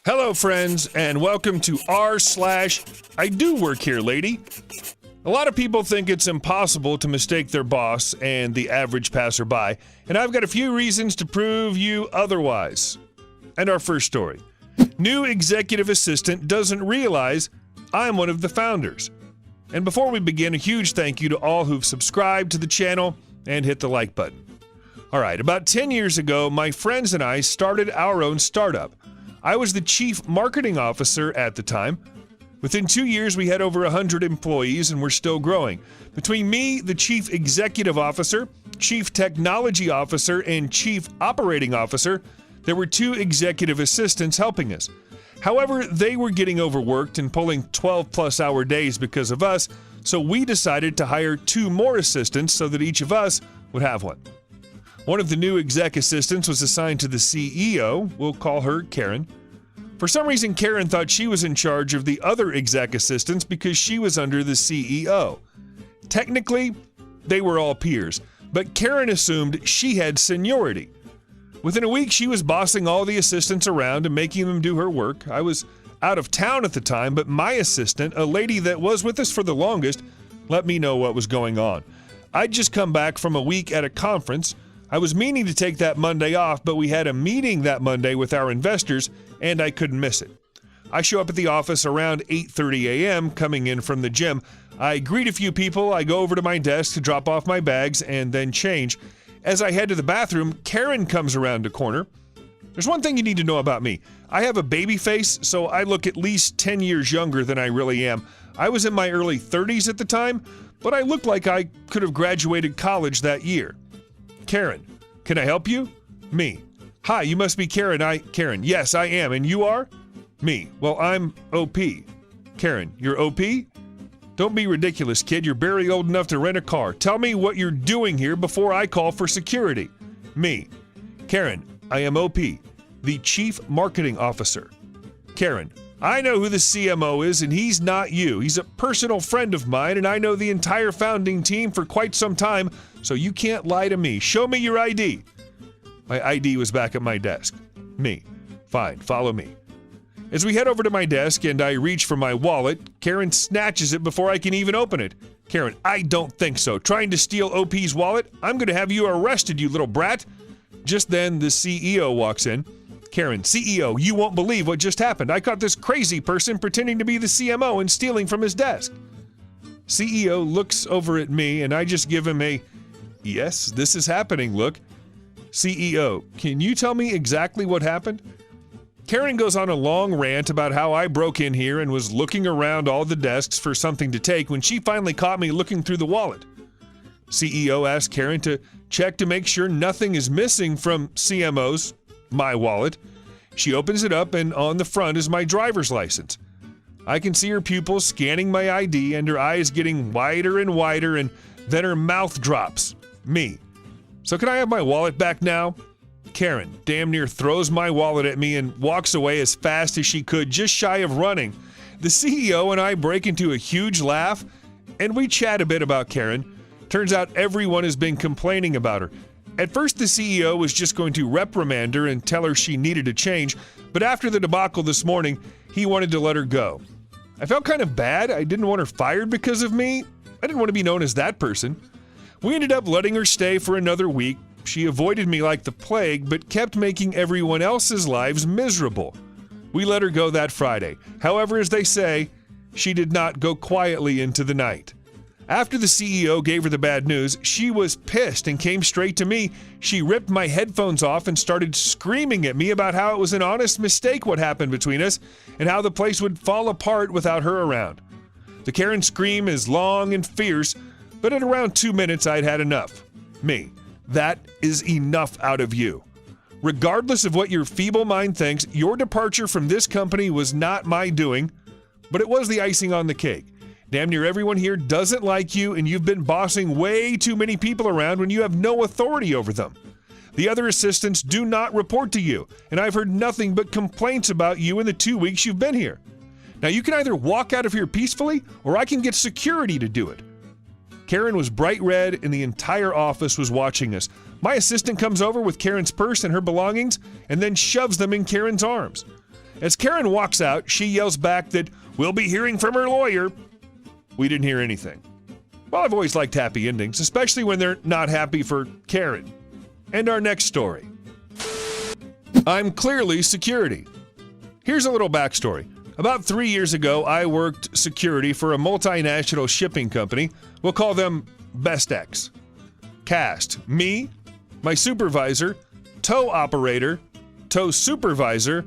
Hello, friends, and welcome to r/IDOWorkHereLady. A lot of people think it's impossible to mistake their boss and the average passerby, and I've got a few reasons to prove you otherwise. And our first story. New executive assistant doesn't realize I'm one of the founders. And before we begin, a huge thank you to all who've subscribed to the channel and hit the like button. Alright, about 10 years ago, my friends and I started our own startup. I was the chief marketing officer at the time. Within 2 years, we had over 100 employees and we're still growing. Between me, the chief executive officer, chief technology officer, and chief operating officer, there were 2 executive assistants helping us. However, they were getting overworked and pulling 12-plus hour days because of us, so we decided to hire 2 more assistants so that each of us would have one. One of the new exec assistants was assigned to the CEO. We'll call her Karen. For some reason, Karen thought she was in charge of the other exec assistants because she was under the CEO. Technically, they were all peers, but Karen assumed she had seniority. Within a week, she was bossing all the assistants around and making them do her work. I was out of town at the time, but my assistant, a lady that was with us for the longest, let me know what was going on. I'd just come back from a week at a conference. I was meaning to take that Monday off, but we had a meeting that Monday with our investors, and I couldn't miss it. I show up at the office around 8:30 a.m. coming in from the gym. I greet a few people, I go over to my desk to drop off my bags, and then change. As I head to the bathroom, Karen comes around the corner. There's one thing you need to know about me. I have a baby face, so I look at least 10 years younger than I really am. I was in my early 30s at the time, but I looked like I could have graduated college that year. Karen, can I help you? Me. Hi, you must be Karen. Karen, yes, I am. And you are? Me. Well, I'm OP. Karen, you're OP? Don't be ridiculous, kid. You're barely old enough to rent a car. Tell me what you're doing here before I call for security. Me. Karen, I am OP, the Chief Marketing Officer. Karen, I know who the CMO is, and he's not you. He's a personal friend of mine, and I know the entire founding team for quite some time, so you can't lie to me. Show me your ID. My ID was back at my desk. Me. Fine, follow me. As we head over to my desk and I reach for my wallet, Karen snatches it before I can even open it. Karen, I don't think so. Trying to steal OP's wallet? I'm going to have you arrested, you little brat. Just then, the CEO walks in. Karen, CEO, you won't believe what just happened. I caught this crazy person pretending to be the CMO and stealing from his desk. CEO looks over at me and I just give him a, yes, this is happening look. CEO, can you tell me exactly what happened? Karen goes on a long rant about how I broke in here and was looking around all the desks for something to take when she finally caught me looking through the wallet. CEO asks Karen to check to make sure nothing is missing from CMO's, my wallet. She opens it up and on the front is my driver's license. I can see her pupils scanning my ID and her eyes getting wider and wider and then her mouth drops. Me. So can I have my wallet back now? Karen damn near throws my wallet at me and walks away as fast as she could, just shy of running. The CEO and I break into a huge laugh and we chat a bit about Karen. Turns out everyone has been complaining about her. At first, the CEO was just going to reprimand her and tell her she needed a change, but after the debacle this morning, he wanted to let her go. I felt kind of bad. I didn't want her fired because of me. I didn't want to be known as that person. We ended up letting her stay for another week. She avoided me like the plague, but kept making everyone else's lives miserable. We let her go that Friday. However, as they say, she did not go quietly into the night. After the CEO gave her the bad news, she was pissed and came straight to me. She ripped my headphones off and started screaming at me about how it was an honest mistake what happened between us and how the place would fall apart without her around. The Karen scream is long and fierce, but at around 2 minutes I'd had enough. Me. That is enough out of you. Regardless of what your feeble mind thinks, your departure from this company was not my doing, but it was the icing on the cake. Damn near everyone here doesn't like you, and you've been bossing way too many people around when you have no authority over them. The other assistants do not report to you, and I've heard nothing but complaints about you in the 2 weeks you've been here. Now you can either walk out of here peacefully, or I can get security to do it. Karen was bright red, and the entire office was watching us. My assistant comes over with Karen's purse and her belongings, and then shoves them in Karen's arms. As Karen walks out, she yells back that we'll be hearing from her lawyer. We didn't hear anything. Well, I've always liked happy endings, especially when they're not happy for Karen. And our next story. I'm clearly security. Here's a little backstory. About 3 years ago, I worked security for a multinational shipping company. We'll call them Best X. Cast: me, my supervisor, tow operator, tow supervisor,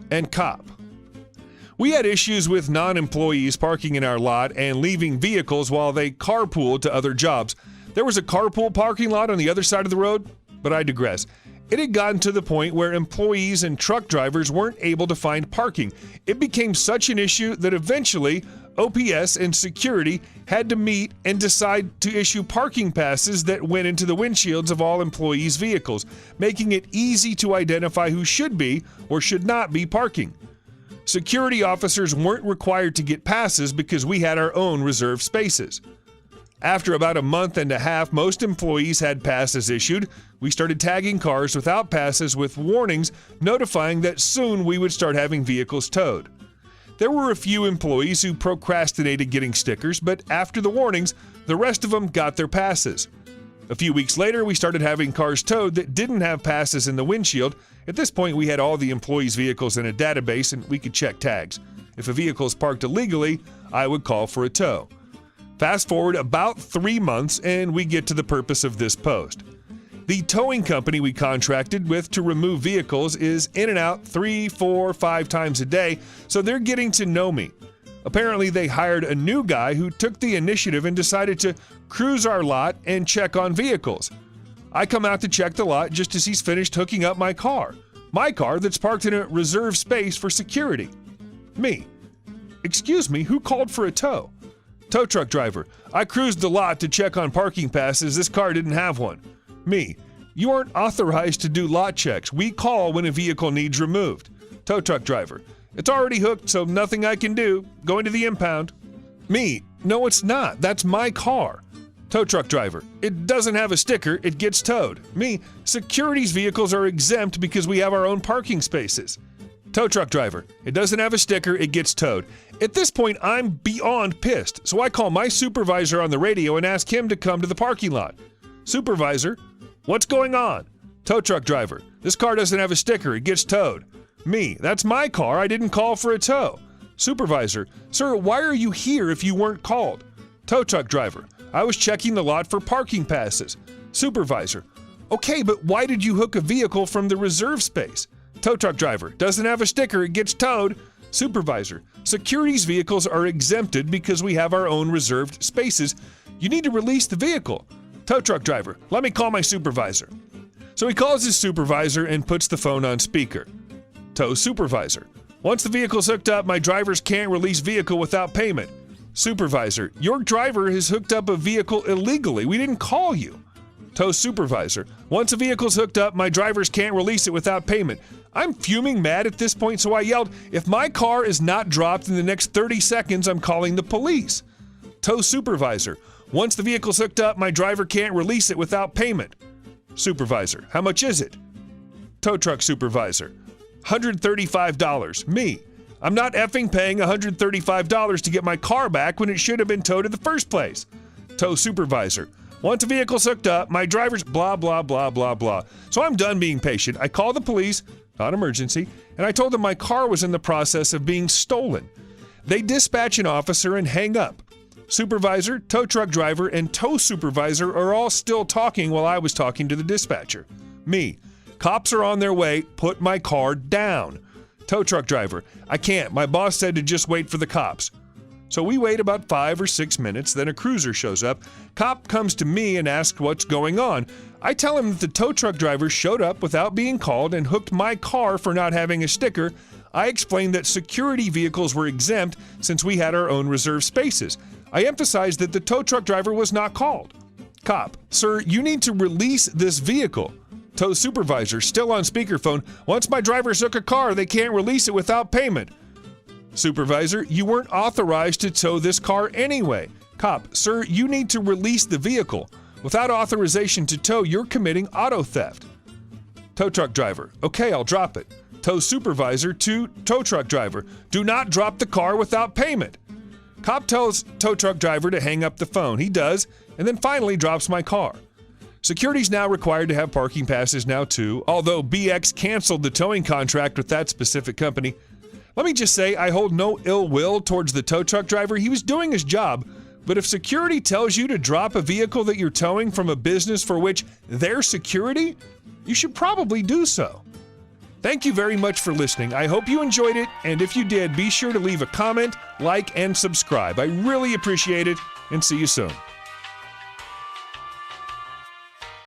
and cop. We had issues with non-employees parking in our lot and leaving vehicles while they carpooled to other jobs. There was a carpool parking lot on the other side of the road, but I digress. It had gotten to the point where employees and truck drivers weren't able to find parking. It became such an issue that eventually OPS and security had to meet and decide to issue parking passes that went into the windshields of all employees' vehicles, making it easy to identify who should be or should not be parking. Security officers weren't required to get passes because we had our own reserved spaces. After about a month and a half, most employees had passes issued. We started tagging cars without passes with warnings notifying that soon we would start having vehicles towed. There were a few employees who procrastinated getting stickers, but after the warnings, the rest of them got their passes. A few weeks later, we started having cars towed that didn't have passes in the windshield. At this point, we had all the employees' vehicles in a database and we could check tags. If a vehicle is parked illegally, I would call for a tow. Fast forward about 3 months and we get to the purpose of this post. The towing company we contracted with to remove vehicles is in and out 3, 4, 5 times a day, so they're getting to know me. Apparently, they hired a new guy who took the initiative and decided to cruise our lot and check on vehicles. I come out to check the lot just as he's finished hooking up my car. My car that's parked in a reserved space for security. Me. Excuse me, who called for a tow? Tow truck driver. I cruised the lot to check on parking passes. This car didn't have one. Me. You aren't authorized to do lot checks. We call when a vehicle needs removed. Tow truck driver. It's already hooked, so nothing I can do. Going to the impound. Me. No, it's not. That's my car. Tow truck driver. It doesn't have a sticker. It gets towed. Me. Security's vehicles are exempt because we have our own parking spaces. Tow truck driver. It doesn't have a sticker. It gets towed. At this point, I'm beyond pissed, so I call my supervisor on the radio and ask him to come to the parking lot. Supervisor. What's going on? Tow truck driver. This car doesn't have a sticker. It gets towed. Me. That's my car. I didn't call for a tow. Supervisor. Sir, why are you here if you weren't called? Tow truck driver. I was checking the lot for parking passes. Supervisor. Okay, but why did you hook a vehicle from the reserve space? Tow truck driver. Doesn't have a sticker. It gets towed. Supervisor. Security's vehicles are exempted because we have our own reserved spaces. You need to release the vehicle. Tow truck driver. Let me call my supervisor. So he calls his supervisor and puts the phone on speaker. Tow supervisor. Once the vehicle's hooked up, my drivers can't release vehicle without payment. Supervisor. Your driver has hooked up a vehicle illegally. We didn't call you. Tow supervisor. Once a vehicle's hooked up, my drivers can't release it without payment. I'm fuming mad at this point, so I yelled, if my car is not dropped in the next 30 seconds, I'm calling the police. Tow supervisor. Once the vehicle's hooked up, my driver can't release it without payment. Supervisor. How much is it? Tow truck supervisor. $135. Me. I'm not effing paying $135 to get my car back when it should have been towed in the first place. Tow supervisor. Once a vehicle's hooked up, my driver's blah, blah, blah, blah, blah. So I'm done being patient. I called the police, not emergency, and I told them my car was in the process of being stolen. They dispatch an officer and hang up. Supervisor, tow truck driver, and tow supervisor are all still talking while I was talking to the dispatcher. Me. Cops are on their way. Put my car down. Tow truck driver. I can't. My boss said to just wait for the cops. So we wait about 5 or 6 minutes, then a cruiser shows up. Cop comes to me and asks what's going on. I tell him that the tow truck driver showed up without being called and hooked my car for not having a sticker. I explained that security vehicles were exempt since we had our own reserved spaces. I emphasized that the tow truck driver was not called. Cop. Sir, you need to release this vehicle. Tow supervisor, still on speakerphone. Once my drivers hook a car, they can't release it without payment. Supervisor, you weren't authorized to tow this car anyway. Cop, sir, you need to release the vehicle. Without authorization to tow, you're committing auto theft. Tow truck driver, okay, I'll drop it. tow supervisor to tow truck driver. Do not drop the car without payment. Cop tells tow truck driver to hang up the phone. He does, and then finally drops my car. Security's now required to have parking passes now too, although BX canceled the towing contract with that specific company. Let me just say, I hold no ill will towards the tow truck driver. He was doing his job, but if security tells you to drop a vehicle that you're towing from a business for which they're security, you should probably do so. Thank you very much for listening. I hope you enjoyed it, and if you did, be sure to leave a comment, like, and subscribe. I really appreciate it, and see you soon.